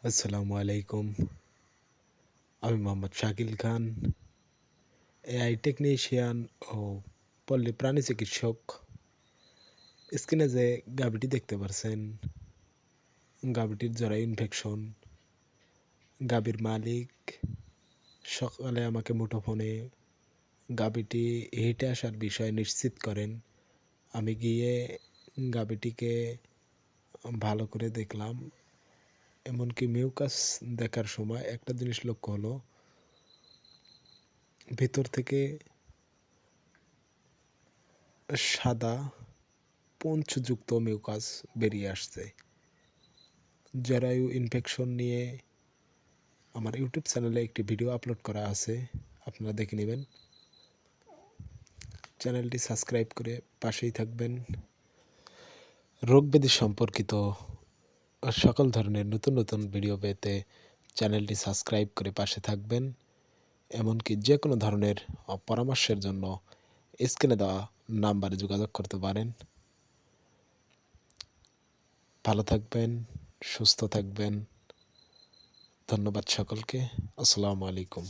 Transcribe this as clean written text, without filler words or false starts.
আসসালামু আলাইকুম। আমি মোহাম্মদ শাকিল খান, এআই টেকনিশিয়ান ও পল্লী প্রাণী চিকিৎসক। স্ক্রিনে যে গাভীটি দেখতে পারছেন, গাভীটির জরায়ু ইনফেকশন। গাভীর মালিক সকালে আমাকে মুঠোফোনে গাভীটি হেঁটে আসার বিষয় নিশ্চিত করেন। আমি গিয়ে গাভীটিকে ভালো করে দেখলাম। এমনকি মিউকাস দেখার সময় একটা জিনিস লক্ষ্য হলো, ভেতর থেকে সাদা পঞ্চযুক্ত মিউকাস বেরিয়ে আসছে। জরায়ু ইনফেকশন নিয়ে আমার ইউটিউব চ্যানেলে একটি ভিডিও আপলোড করা আছে, আপনারা দেখে নেবেন। চ্যানেলটি সাবস্ক্রাইব করে পাশেই থাকবেন। রোগব্যাধি সম্পর্কিত সকল ধরনের নতুন নতুন ভিডিও পেতে চ্যানেলটি সাবস্ক্রাইব করে পাশে থাকবেন। এমনকি যে কোনো ধরনের পরামর্শের জন্য স্ক্রিনে দেওয়া নাম্বারে যোগাযোগ করতে পারেন। ভালো থাকবেন, সুস্থ থাকবেন। ধন্যবাদ সকলকে। আসসালামু আলাইকুম।